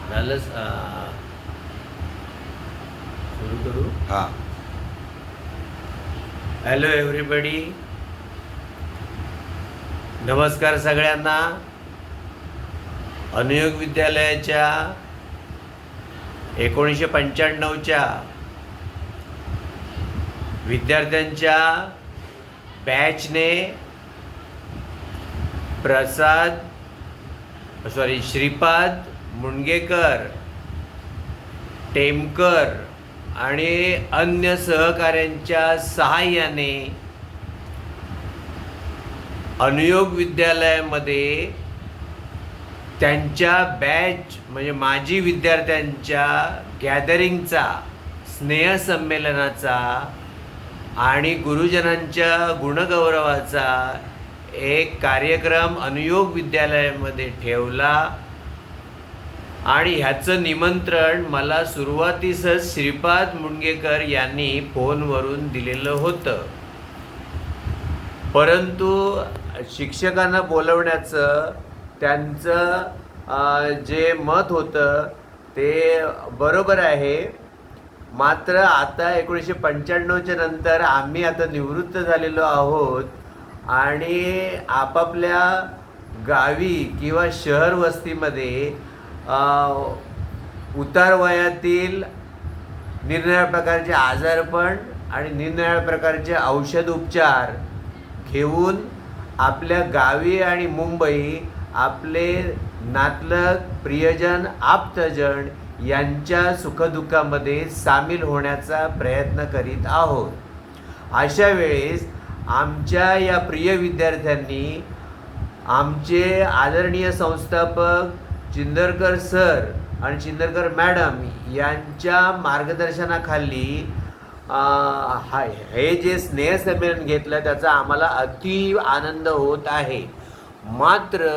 झालं सुरू करू. हां. हॅलो एव्हरीबडी, नमस्कार सगळ्यांना. अनुयोग विद्यालयाच्या 1995च्या विद्यार्थ्यांच्या बॅचने श्रीपाद मुणगेकर, टेमकर आणि अन्य सहकाऱ्यांच्या सहाय्याने अनुयोग विद्यालयामध्ये त्यांच्या बॅच म्हणजे माजी विद्यार्थ्यांच्या गॅदरिंगचा, स्नेहसंमेलनाचा आणि गुरुजनांच्या गुणगौरवाचा एक कार्यक्रम अनुयोग विद्यालयामध्ये ठेवला. आणि ह्याचं निमंत्रण मला सुरुवातीसच श्रीपाद मुणगेकर यांनी फोनवरून दिलेलं होतं, परंतु शिक्षकांना बोलवण्याचं त्यांचं जे मत होतं ते बरोबर आहे. मात्र आता 1995च्या नंतर आम्ही आता निवृत्त झालेलो आहोत आणि आपापल्या गावी किंवा शहर वस्तीमध्ये उतार वयातील निरनिराळ्या प्रकारचे आजारपण आणि निरनिराळ्या प्रकारचे औषध उपचार घेऊन आपल्या गावी आणि मुंबई आपले नातलग, प्रियजन, आप्तजन यांच्या सुखदुःखामध्ये सामील होण्याचा प्रयत्न करीत आहोत. अशा वेळेस आमच्या या प्रिय विद्यार्थ्यांनी आमचे आदरणीय संस्थापक चिंदरकर सर आणि चिंदरकर मॅडम यांच्या मार्गदर्शनाखाली हे जे स्नेहसंमेलन घेतलं त्याचा आम्हाला अति आनंद होत आहे. मात्र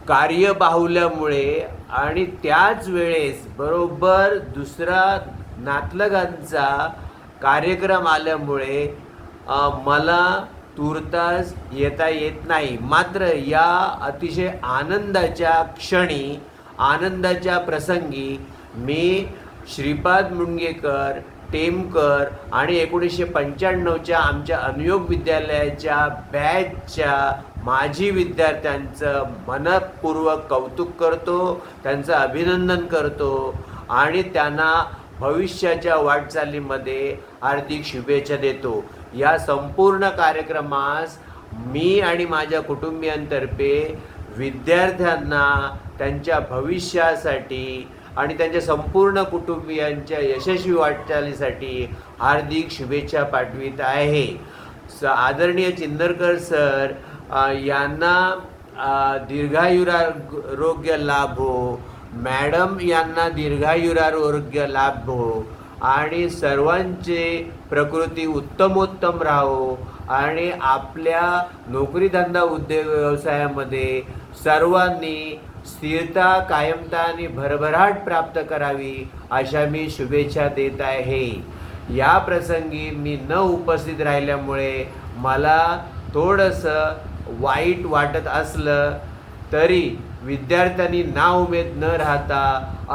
कार्यबाहुल्यामुळे आणि त्याच वेळेस बरोबर दुसरा नातलगांचा कार्यक्रम आल्यामुळे मला तूर्तास येता येत नाही. मात्र या अतिशय आनंदाच्या क्षणी, आनंदाच्या प्रसंगी मी श्रीपाद मुणगेकर, टेमकर आणि 1995च्या आमच्या अनुयोग विद्यालयाच्या बॅचच्या माजी विद्यार्थ्यांचं मनपूर्वक कौतुक करतो, त्यांचं अभिनंदन करतो आणि त्यांना भविष्याच्या वाटचालीमध्ये हार्दिक शुभेच्छा देतो. या संपूर्ण कार्यक्रमास मी आणि माझ्या कुटुंबियांतर्फे विद्यार्थ्यांना त्यांच्या भविष्यासाठी आणि त्यांच्या संपूर्ण कुटुंबियांच्या यशस्वी वाटचालीसाठी हार्दिक शुभेच्छा पाठवित आहे. आदरणीय चिंदरकर सर यांना दीर्घायुरारोग्य लाभो, मॅडम यांना दीर्घायुरारोग्य लाभो आणि सर्वांचे प्रकृती उत्तमोत्तम राहो आणि आपल्या नोकरीधंदा उद्योग व्यवसायामध्ये सर्वांनी स्थिरता, कायमता आणि भरभराट प्राप्त करावी अशा मी शुभेच्छा देत आहे. या प्रसंगी मी न उपस्थित राहिल्यामुळे मला थोडंसं वाईट वाटत असलं तरी विद्यार्थ्यांनी नाउमेद न राहता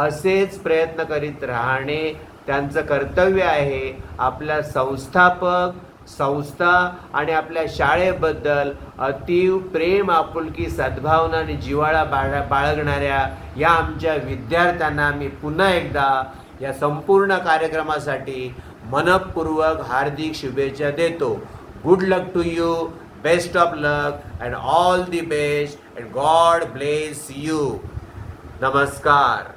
असेच प्रयत्न करीत राहणे त्यांचं कर्तव्य आहे. आपल्या संस्थापक, संस्था आणि आपल्या शाळेबद्दल अतीव प्रेम, आपुलकी, सद्भावना आणि जिव्हाळा बाळगणाऱ्या या आमच्या विद्यार्थ्यांना मी पुन्हा एकदा या संपूर्ण कार्यक्रमासाठी मनपूर्वक हार्दिक शुभेच्छा देतो. Good luck to you, best of luck and all the best and God bless you. नमस्कार.